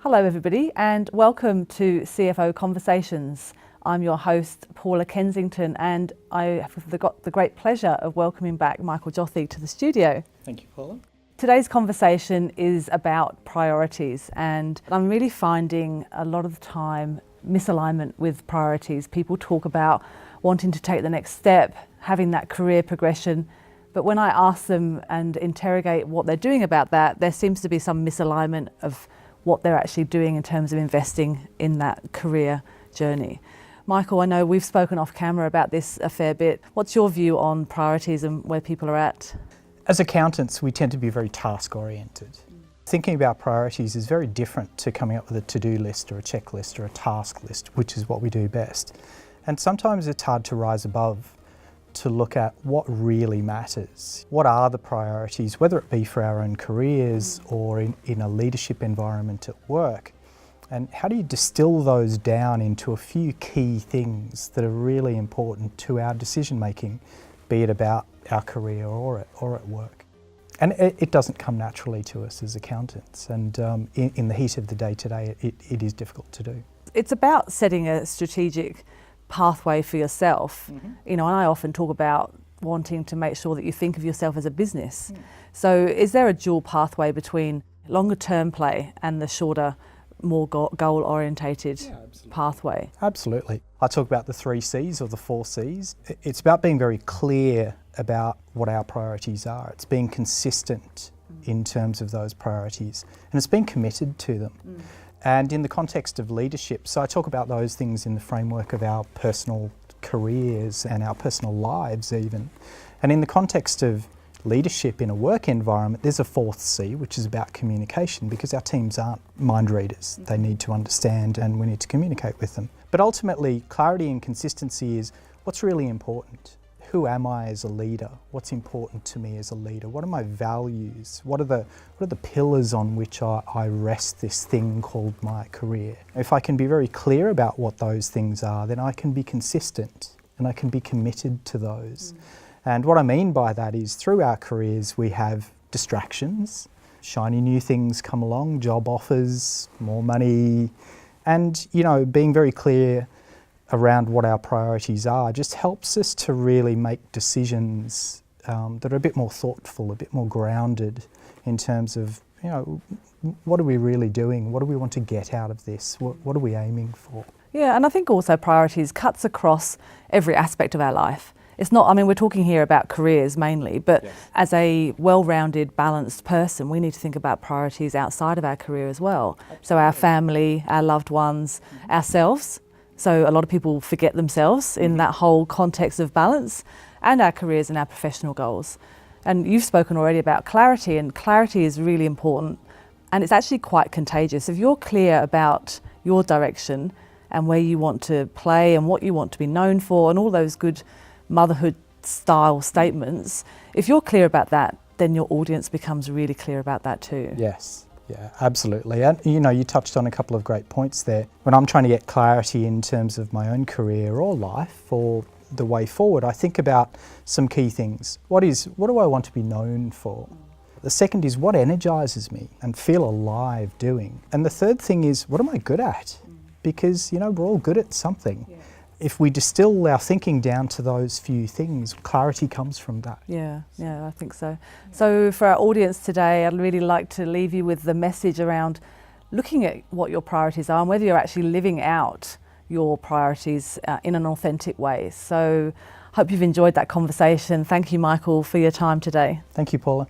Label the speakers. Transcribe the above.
Speaker 1: Hello everybody and welcome to CFO Conversations. I'm your host Paula Kensington and I have got the great pleasure of welcoming back Michael Jothy to the studio.
Speaker 2: Thank you, Paula.
Speaker 1: Today's conversation is about priorities, and I'm really finding a lot of the time misalignment with priorities. People talk about wanting to take the next step, having that career progression, but when I ask them and interrogate what they're doing about that, there seems to be some misalignment of what they're actually doing in terms of investing in that career journey. Michael, I know we've spoken off camera about this a fair bit. What's your view on priorities and where people are at?
Speaker 2: As accountants, we tend to be very task-oriented. Thinking about priorities is very different to coming up with a to-do list or a checklist or a task list, which is what we do best. And sometimes it's hard to rise above to look at what really matters. What are the priorities, whether it be for our own careers or in a leadership environment at work? And how do you distill those down into a few key things that are really important to our decision making, be it about our career or at work? And it doesn't come naturally to us as accountants, and in the heat of the day today, it is difficult to do.
Speaker 1: It's about setting a strategic pathway for yourself. You know, and I often talk about wanting to make sure that you think of yourself as a business. So is there a dual pathway between longer term play and the shorter, more goal orientated pathway?
Speaker 2: Absolutely. I talk about the 3 C's or the 4 C's. It's about being very clear about what our priorities are. It's being consistent in terms of those priorities, and it's being committed to them. And in the context of leadership, so I talk about those things in the framework of our personal careers and our personal lives even. And in the context of leadership in a work environment, there's a 4th C, which is about communication, because our teams aren't mind readers. They need to understand and we need to communicate with them. But ultimately, clarity and consistency is what's really important. Who am I as a leader? What's important to me as a leader? What are my values? What are the pillars on which I rest this thing called my career? If I can be very clear about what those things are, then I can be consistent and I can be committed to those. And what I mean by that is through our careers we have distractions, shiny new things come along, job offers, more money, and being very clear around what our priorities are just helps us to really make decisions that are a bit more thoughtful, a bit more grounded in terms of, what are we really doing? What do we want to get out of this? What are we aiming for?
Speaker 1: Yeah, and I think also priorities cuts across every aspect of our life. It's not, we're talking here about careers mainly, but as a well-rounded, balanced person, we need to think about priorities outside of our career as well. Absolutely. So our family, our loved ones, ourselves. So a lot of people forget themselves in that whole context of balance, and our careers and our professional goals. And you've spoken already about clarity, and clarity is really important, and it's actually quite contagious. If you're clear about your direction and where you want to play and what you want to be known for and all those good motherhood style statements, if you're clear about that, then your audience becomes really clear about that too.
Speaker 2: Yes. Yeah, absolutely. And you touched on a couple of great points there. When I'm trying to get clarity in terms of my own career or life or the way forward, I think about some key things. What do I want to be known for? The second is what energizes me and feel alive doing. And the third thing is what am I good at? Because, we're all good at something. Yeah. If we distill our thinking down to those few things, clarity comes from that.
Speaker 1: Yeah, I think so. So for our audience today, I'd really like to leave you with the message around looking at what your priorities are and whether you're actually living out your priorities in an authentic way. So hope you've enjoyed that conversation. Thank you, Michael, for your time today.
Speaker 2: Thank you, Paula.